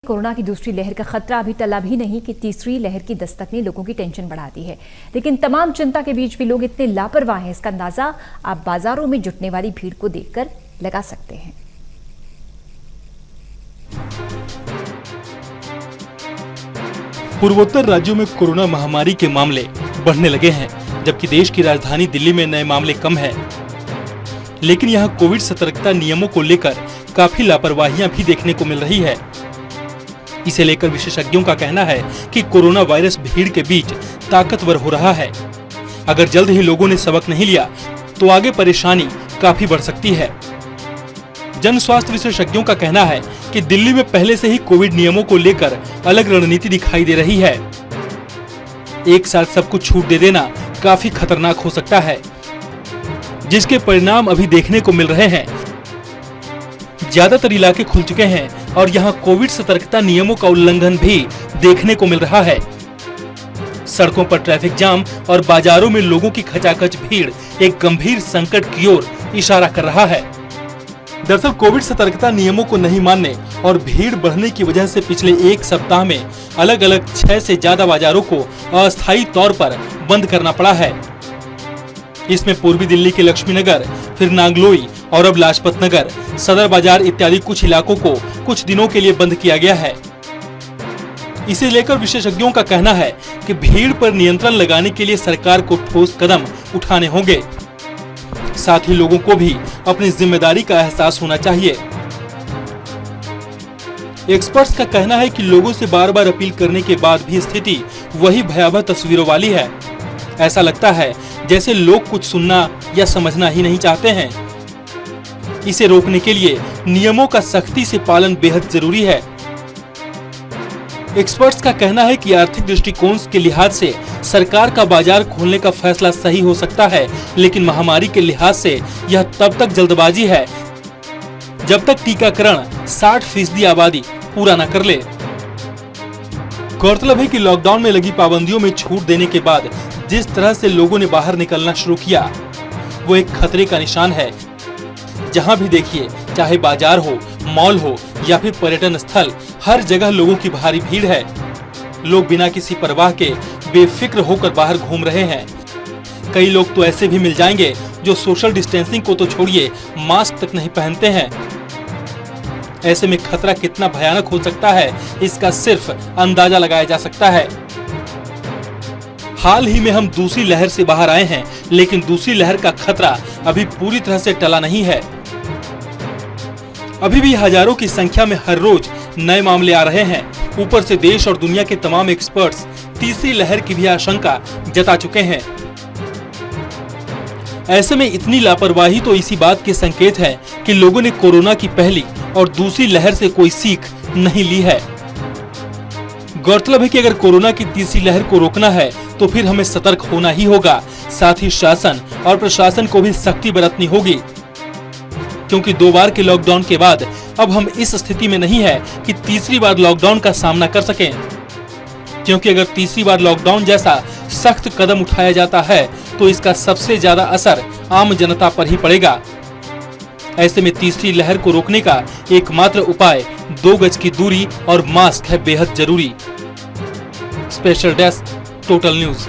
Corona की दूसरी लहर का खतरा अभी टला भी नहीं कि तीसरी लहर की दस्तक ने लोगों की टेंशन बढ़ा दी है। लेकिन तमाम चिंता के बीच भी लोग इतने लापरवाह हैं, इसका अंदाजा आप बाजारों में जुटने वाली भीड़ को देखकर लगा सकते हैं। पूर्वोत्तर राज्यों में कोरोना महामारी के मामले बढ़ने लगे हैं, जबकि देश की राजधानी दिल्ली में नए मामले कम हैं। लेकिन यहाँ कोविड सतर्कता नियमों को लेकर काफी लापरवाहियां भी देखने को मिल रही है। इसे लेकर विशेषज्ञों का कहना है कि कोरोना वायरस भीड़ के बीच ताकतवर हो रहा है। अगर जल्द ही लोगों ने सबक नहीं लिया तो आगे परेशानी काफी बढ़ सकती है। जन स्वास्थ्य विशेषज्ञों का कहना है कि दिल्ली में पहले से ही कोविड नियमों को लेकर अलग रणनीति दिखाई दे रही है। एक साथ सब कुछ छूट दे देना काफी खतरनाक हो सकता है, जिसके परिणाम अभी देखने को मिल रहे हैं। ज्यादातर इलाके खुल चुके हैं और यहाँ कोविड सतर्कता नियमों का उल्लंघन भी देखने को मिल रहा है। सड़कों पर ट्रैफिक जाम और बाजारों में लोगों की खचाखच भीड़ एक गंभीर संकट की ओर इशारा कर रहा है। दरअसल कोविड सतर्कता नियमों को नहीं मानने और भीड़ बढ़ने की वजह से पिछले एक सप्ताह में अलग अलग 6 से ज्यादा बाजारों को अस्थायी तौर पर बंद करना पड़ा है। इसमें पूर्वी दिल्ली के लक्ष्मी नगर, फिर नांगलोई और अब लाजपत नगर, सदर बाजार इत्यादि कुछ इलाकों को कुछ दिनों के लिए बंद किया गया है। इसे लेकर विशेषज्ञों का कहना है कि भीड़ पर नियंत्रण लगाने के लिए सरकार को ठोस कदम उठाने होंगे। साथ ही लोगों को भी अपनी जिम्मेदारी का एहसास होना चाहिए। एक्सपर्ट्स का कहना है कि लोगों से बार बार अपील करने के बाद भी स्थिति वही भयावह तस्वीरों वाली है। ऐसा लगता है जैसे लोग कुछ सुनना या समझना ही नहीं चाहते हैं। इसे रोकने के लिए नियमों का सख्ती से पालन बेहद जरूरी है। एक्सपर्ट्स का कहना है कि आर्थिक दृष्टिकोण के लिहाज से सरकार का बाजार खोलने का फैसला सही हो सकता है, लेकिन महामारी के लिहाज से यह तब तक जल्दबाजी है जब तक टीकाकरण 60% आबादी पूरा न कर ले। गौरतलब है कि लॉकडाउन में लगी पाबंदियों में छूट देने के बाद जिस तरह से लोगों ने बाहर निकलना शुरू किया, वो एक खतरे का निशान है। जहां भी देखिए, चाहे बाजार हो, मॉल हो या फिर पर्यटन स्थल, हर जगह लोगों की भारी भीड़ है। लोग बिना किसी परवाह के बेफिक्र होकर बाहर घूम रहे हैं। कई लोग तो ऐसे भी मिल जाएंगे जो सोशल डिस्टेंसिंग को तो छोड़िए, मास्क तक नहीं पहनते हैं। ऐसे में खतरा कितना भयानक हो सकता है, इसका सिर्फ अंदाजा लगाया जा सकता है। हाल ही में हम दूसरी लहर से बाहर आए हैं, लेकिन दूसरी लहर का खतरा अभी पूरी तरह से टला नहीं है। अभी भी हजारों की संख्या में हर रोज नए मामले आ रहे हैं। ऊपर से देश और दुनिया के तमाम एक्सपर्ट्स तीसरी लहर की भी आशंका जता चुके हैं। ऐसे में इतनी लापरवाही तो इसी बात के संकेत है कि लोगों ने कोरोना की पहली और दूसरी लहर से कोई सीख नहीं ली है। गौरतलब है कि अगर कोरोना की तीसरी लहर को रोकना है तो फिर हमें सतर्क होना ही होगा। साथ ही शासन और प्रशासन को भी सख्ती बरतनी होगी, क्योंकि 2 बार के लॉकडाउन के बाद अब हम इस स्थिति में नहीं है कि तीसरी बार लॉकडाउन का सामना कर सकें। क्योंकि अगर तीसरी बार लॉकडाउन जैसा सख्त कदम उठाया जाता है तो इसका सबसे ज्यादा असर आम जनता पर ही पड़ेगा। ऐसे में तीसरी लहर को रोकने का एकमात्र उपाय 2 गज की दूरी और मास्क है बेहद जरूरी। Special desk, total news.